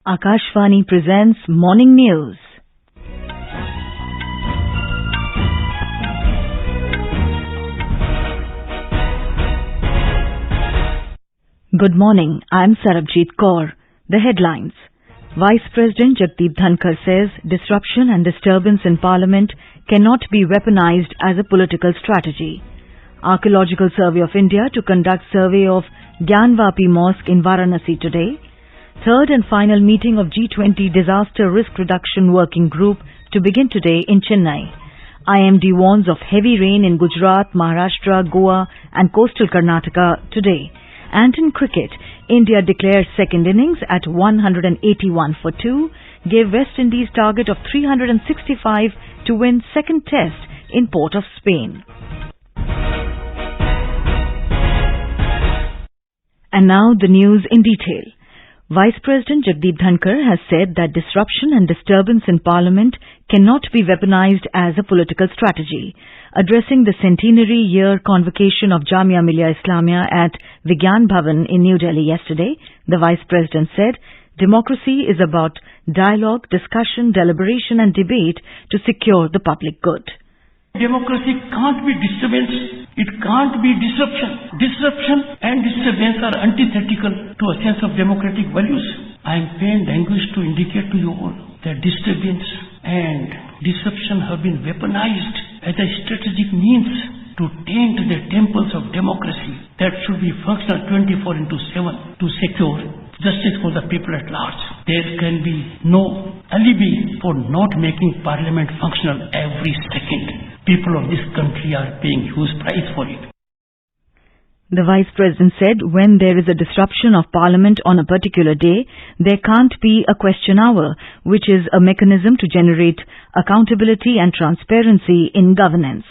Akashvani presents Morning News. Good morning, I am Sarabjit Kaur. The headlines. Vice President Jagdeep Dhankhar says disruption and disturbance in Parliament cannot be weaponized as a political strategy. Archaeological Survey of India to conduct survey of Gyanvapi mosque in Varanasi today. Third and final meeting of G20 Disaster Risk Reduction Working Group to begin today in Chennai. IMD warns of heavy rain in Gujarat, Maharashtra, Goa and Coastal Karnataka today. And in cricket, India declared second innings at 181 for 2, gave West Indies target of 365 to win second test in Port of Spain. And now the news in detail. Vice President Jagdeep Dhankhar has said that disruption and disturbance in Parliament cannot be weaponized as a political strategy. Addressing the centenary year convocation of Jamia Millia Islamia at Vigyan Bhavan in New Delhi yesterday, the Vice President said, democracy is about dialogue, discussion, deliberation and debate to secure the public good. Democracy can't be disturbance, it can't be disruption. Disruption and disturbance are antithetical to a sense of democratic values. I am pained anguish to indicate to you all that disturbance and disruption have been weaponized as a strategic means to taint the temples of democracy that should be functional 24/7 to secure justice for the people at large. There can be no alibi for not making Parliament functional every second. People of this country are paying huge price for it. The Vice President said when there is a disruption of Parliament on a particular day, there can't be a question hour, which is a mechanism to generate accountability and transparency in governance.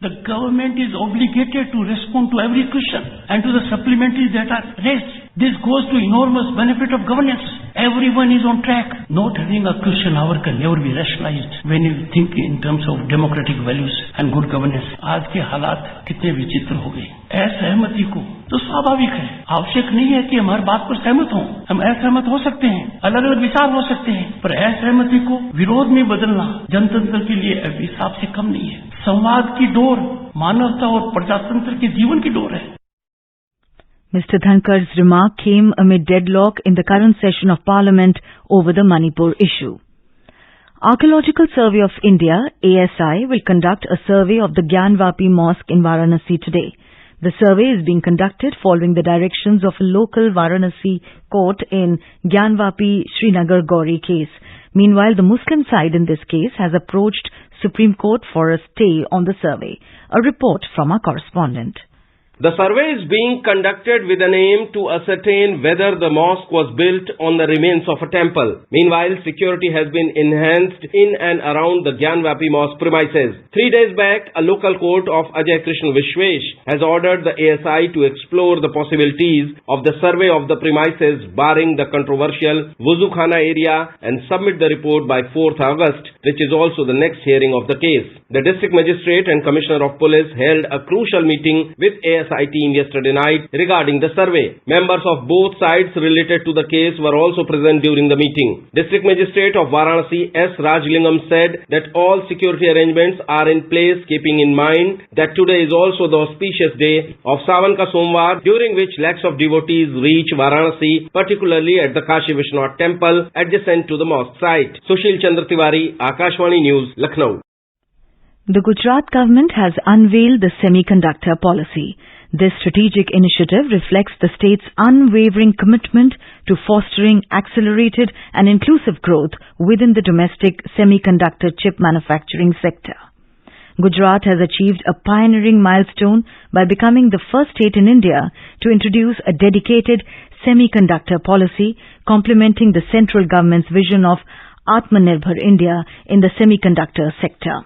The government is obligated to respond to every question and to the supplementaries that are raised. This goes to enormous benefit of governance. Everyone is on track. Not having a question hour can never be rationalized when you think in terms of democratic values and good governance. आज के हालात कितने विचित्र हो गए। असहमति को तो स्वाभाविक है, आवश्यक नहीं है कि हम हर बात पर सहमत हों। हम असहमत हो सकते हैं, अलग अलग विचार हो सकते हैं, पर असहमति को विरोध में बदलना जनतंत्र के लिए अभिशाप से कम नहीं है। संवाद की डोर मानवता और प्रजातंत्र के जीवन की डोर है। Mr. Dhankhar's remark came amid deadlock in the current session of Parliament over the Manipur issue. Archaeological Survey of India, ASI, will conduct a survey of the Gyanvapi mosque in Varanasi today. The survey is being conducted following the directions of a local Varanasi court in Gyanvapi Srinagar Gauri case. Meanwhile, the Muslim side in this case has approached Supreme Court for a stay on the survey. A report from our correspondent. The survey is being conducted with an aim to ascertain whether the mosque was built on the remains of a temple. Meanwhile, security has been enhanced in and around the Gyanvapi mosque premises. 3 days back, a local court of Ajay Krishna Vishwesh has ordered the ASI to explore the possibilities of the survey of the premises barring the controversial Wuzukhana area and submit the report by 4th August, which is also the next hearing of the case. The District Magistrate and Commissioner of Police held a crucial meeting with ASI team yesterday night regarding the survey. Members of both sides related to the case were also present during the meeting. District Magistrate of Varanasi S. Rajlingam said that all security arrangements are in place, keeping in mind that today is also the auspicious day of Sawan Ka Somwar, during which lakhs of devotees reach Varanasi, particularly at the Kashi Vishwanath temple adjacent to the mosque site. Sushil Chandra Tiwari, Akashvani News, Lucknow. The Gujarat government has unveiled the semiconductor policy. This strategic initiative reflects the state's unwavering commitment to fostering accelerated and inclusive growth within the domestic semiconductor chip manufacturing sector. Gujarat has achieved a pioneering milestone by becoming the first state in India to introduce a dedicated semiconductor policy, complementing the central government's vision of Atmanirbhar India in the semiconductor sector.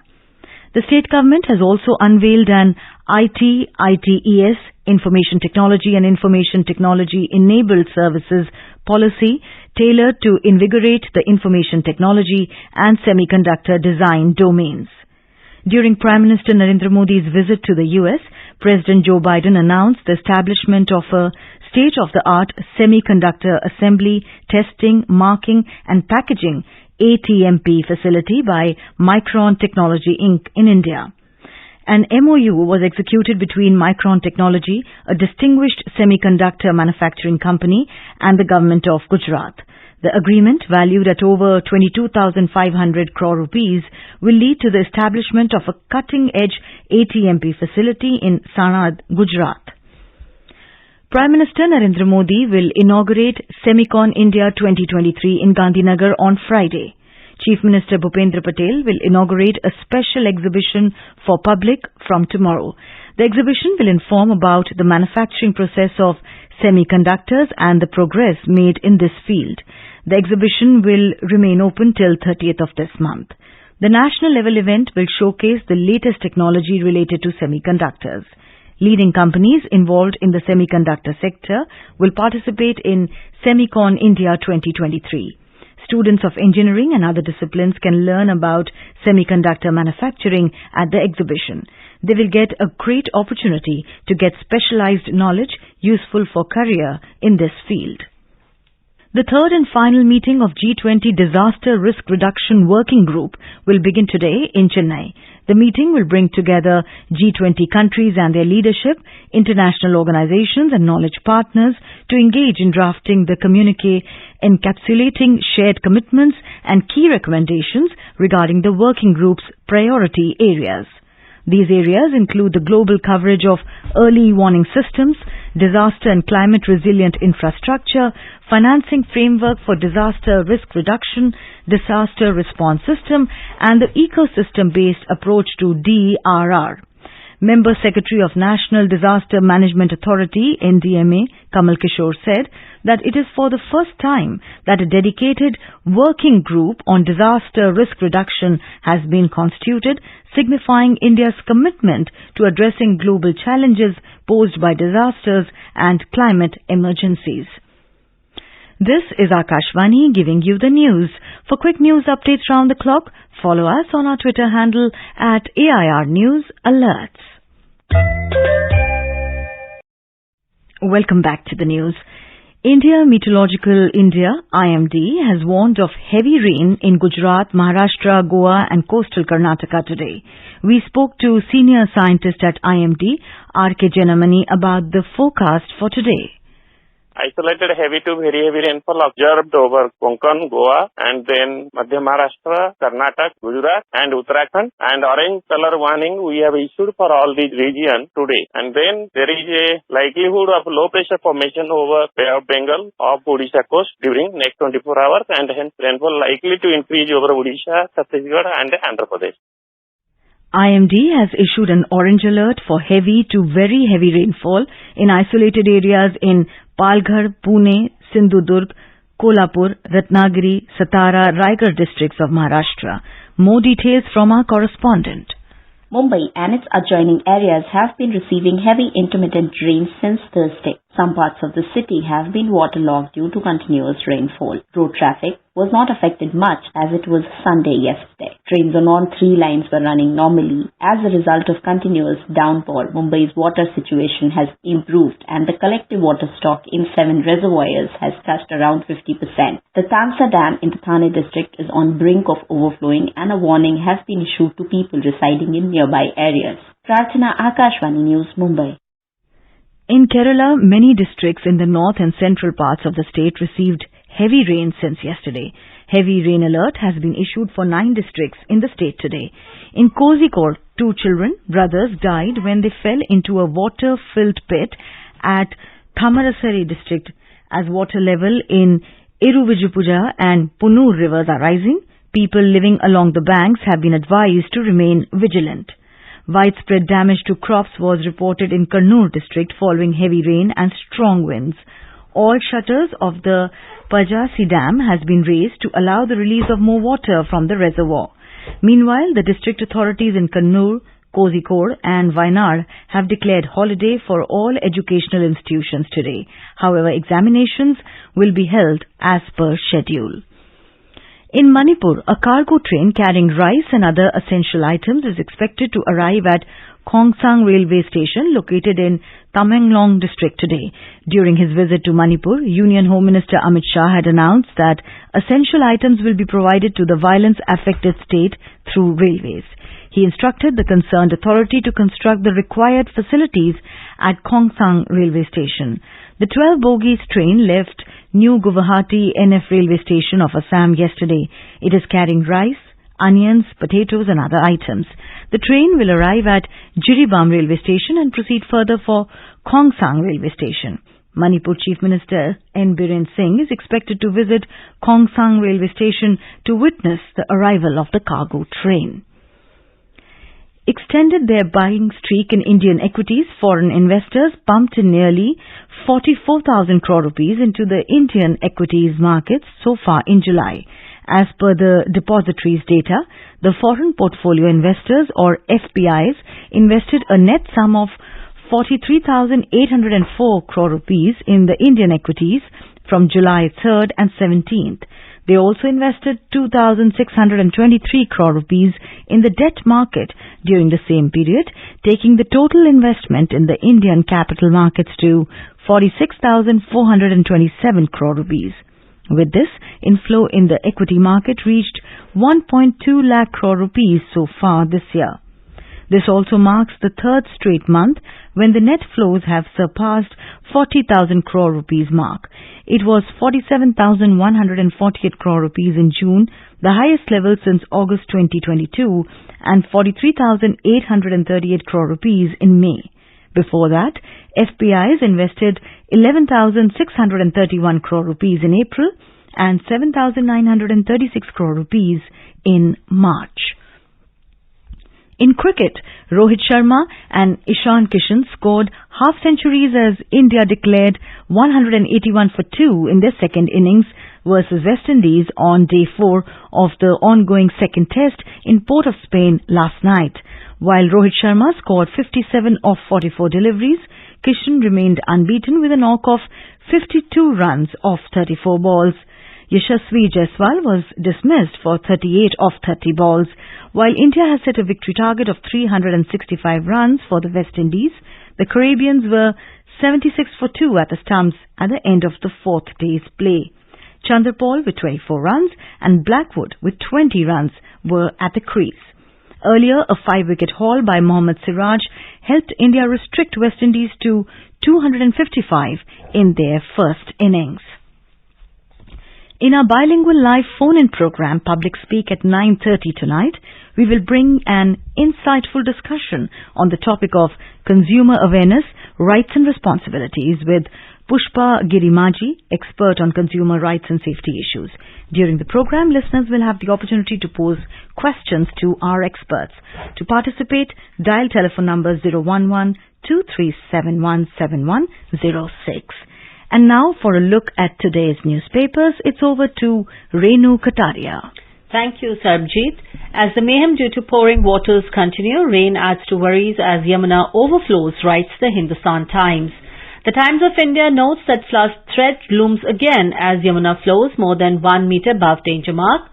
The state government has also unveiled an ITES, Information Technology and Information Technology Enabled Services policy tailored to invigorate the information technology and semiconductor design domains. During Prime Minister Narendra Modi's visit to the US, President Joe Biden announced the establishment of a state-of-the-art semiconductor assembly, testing, marking and packaging ATMP facility by Micron Technology Inc. in India. An MOU was executed between Micron Technology, a distinguished semiconductor manufacturing company, and the government of Gujarat. The agreement, valued at over 22,500 crore rupees, will lead to the establishment of a cutting-edge ATMP facility in Sanad, Gujarat. Prime Minister Narendra Modi will inaugurate Semicon India 2023 in Gandhinagar on Friday. Chief Minister Bhupendra Patel will inaugurate a special exhibition for public from tomorrow. The exhibition will inform about the manufacturing process of semiconductors and the progress made in this field. The exhibition will remain open till 30th of this month. The national level event will showcase the latest technology related to semiconductors. Leading companies involved in the semiconductor sector will participate in Semicon India 2023. Students of engineering and other disciplines can learn about semiconductor manufacturing at the exhibition. They will get a great opportunity to get specialized knowledge useful for career in this field. The third and final meeting of G20 Disaster Risk Reduction Working Group will begin today in Chennai. The meeting will bring together G20 countries and their leadership, international organizations and knowledge partners to engage in drafting the communiqué encapsulating shared commitments and key recommendations regarding the working group's priority areas. These areas include the global coverage of early warning systems, disaster and climate resilient infrastructure, financing framework for disaster risk reduction, disaster response system, and the ecosystem-based approach to DRR. Member Secretary of National Disaster Management Authority, NDMA, Kamal Kishore said that it is for the first time that a dedicated working group on disaster risk reduction has been constituted, signifying India's commitment to addressing global challenges posed by disasters and climate emergencies. This is Akashvani giving you the news. For quick news updates round the clock, follow us on our Twitter handle at AIR News Alerts. Welcome back to the news. India Meteorological India, IMD, has warned of heavy rain in Gujarat, Maharashtra, Goa and Coastal Karnataka today. We spoke to senior scientist at IMD, Archaeological about the forecast for today. Isolated heavy to very heavy rainfall observed over Konkan, Goa, and then Madhya Maharashtra, Karnataka, Gujarat, and Uttarakhand. And orange color warning we have issued for all these regions today. And then there is a likelihood of low pressure formation over Bay of Bengal of Odisha coast during next 24 hours, and hence rainfall likely to increase over Odisha, Chhattisgarh, and Andhra Pradesh. IMD has issued an orange alert for heavy to very heavy rainfall in isolated areas in Palghar, Pune, Sindhudurg, Kolhapur, Ratnagiri, Satara, Raigad districts of Maharashtra. More details from our correspondent. Mumbai and its adjoining areas have been receiving heavy intermittent rain since Thursday. Some parts of the city have been waterlogged due to continuous rainfall. Road traffic was not affected much as it was Sunday yesterday. Trains on all three lines were running normally. As a result of continuous downpour, Mumbai's water situation has improved and the collective water stock in 7 reservoirs has touched around 50%. The Tamsa Dam in the Thane district is on brink of overflowing and a warning has been issued to people residing in nearby areas. Prarthana, Akashvani News, Mumbai. In Kerala, many districts in the north and central parts of the state received heavy rain since yesterday. Heavy rain alert has been issued for 9 districts in the state today. In Kozhikode, 2 children, brothers, died when they fell into a water-filled pit at Thamarasari district. As water level in Iruvijupuja and Punur rivers are rising, people living along the banks have been advised to remain vigilant. Widespread damage to crops was reported in Kannur district following heavy rain and strong winds. All shutters of the Pajasi Dam has been raised to allow the release of more water from the reservoir. Meanwhile, the district authorities in Kannur, Kozhikode and Wayanad have declared holiday for all educational institutions today. However, examinations will be held as per schedule. In Manipur, a cargo train carrying rice and other essential items is expected to arrive at Khongsang railway station located in Tamenglong district today. During his visit to Manipur, Union Home Minister Amit Shah had announced that essential items will be provided to the violence-affected state through railways. He instructed the concerned authority to construct the required facilities at Khongsang railway station. The 12-bogies train left New Guwahati NF railway station of Assam yesterday. It is carrying rice, onions, potatoes and other items. The train will arrive at Jiribam railway station and proceed further for Khongsang railway station. Manipur Chief Minister N. Biren Singh is expected to visit Khongsang railway station to witness the arrival of the cargo train. Extended their buying streak in Indian equities, foreign investors pumped in nearly 44,000 crore rupees into the Indian equities markets so far in July. As per the depository's data, the foreign portfolio investors or FPIs invested a net sum of 43,804 crore rupees in the Indian equities from July 3rd and 17th. They also invested 2,623 crore rupees in the debt market during the same period, taking the total investment in the Indian capital markets to 46,427 crore rupees. With this, inflow in the equity market reached 1.2 lakh crore rupees so far this year. This also marks the third straight month when the net flows have surpassed 40,000 crore rupees mark. It was 47,148 crore rupees in June, the highest level since August 2022, and 43,838 crore rupees in May. Before that, FPIs invested 11,631 crore rupees in April and 7,936 crore rupees in March. In cricket, Rohit Sharma and Ishan Kishan scored half-centuries as India declared 181 for 2 in their second innings versus West Indies on day 4 of the ongoing second test in Port of Spain last night. While Rohit Sharma scored 57 off 44 deliveries, Kishan remained unbeaten with a knock of 52 runs off 34 balls. Yashasvi Jaiswal was dismissed for 38 off 30 balls. While India has set a victory target of 365 runs for the West Indies, the Caribbeans were 76 for 2 at the stumps at the end of the fourth day's play. Chanderpaul with 24 runs and Blackwood with 20 runs were at the crease. Earlier, a 5-wicket haul by Mohammad Siraj helped India restrict West Indies to 255 in their first innings. In our bilingual live phone-in program, Public Speak at 9:30 tonight, we will bring an insightful discussion on the topic of consumer awareness, rights and responsibilities with Pushpa Girimaji, expert on consumer rights and safety issues. During the program, listeners will have the opportunity to pose questions to our experts. To participate, dial telephone number 011-2371-7106. And now for a look at today's newspapers, it's over to Renu Kataria. Thank you, Sarbjeet. As the mayhem due to pouring waters continue, rain adds to worries as Yamuna overflows, writes the Hindustan Times. The Times of India notes that flood threat looms again as Yamuna flows more than 1 meter above danger mark.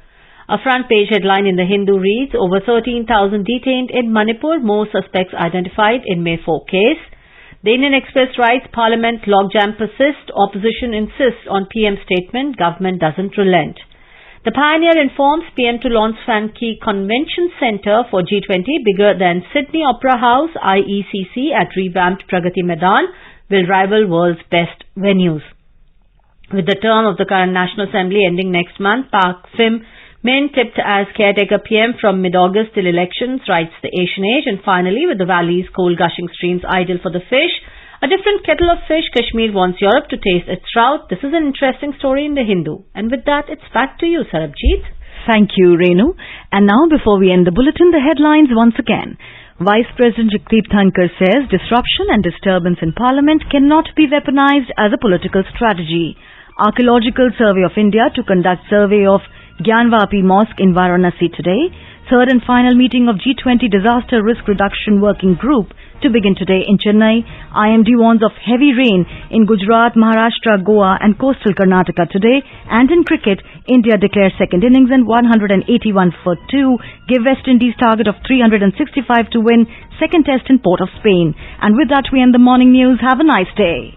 A front page headline in the Hindu reads, over 13,000 detained in Manipur, more suspects identified in May 4 case. The Indian Express writes, Parliament logjam persists, opposition insists on PM statement, government doesn't relent. The Pioneer informs PM to launch Sankey Convention Centre for G20, bigger than Sydney Opera House, IECC at revamped Pragati Maidan, will rival world's best venues. With the term of the current National Assembly ending next month, Pak Phim Min tipped as caretaker PM from mid-August till elections, writes the Asian Age. And finally, with the valley's cold gushing streams ideal for the fish, a different kettle of fish, Kashmir wants Europe to taste its trout. This is an interesting story in the Hindu. And with that, it's back to you, Sarabjeet. Thank you, Renu. And now, before we end the bulletin, the headlines once again. Vice President Jagdeep Dhankhar says disruption and disturbance in Parliament cannot be weaponized as a political strategy. Archaeological Survey of India to conduct survey of Gyanvapi mosque in Varanasi today. third and final meeting of G20 Disaster Risk Reduction Working Group to begin today in Chennai. IMD warns of heavy rain in Gujarat, Maharashtra, Goa and Coastal Karnataka today. And in cricket, India declares second innings and 181 for 2, give West Indies target of 365 to win second test in Port of Spain. And with that we end the morning news. Have a nice day.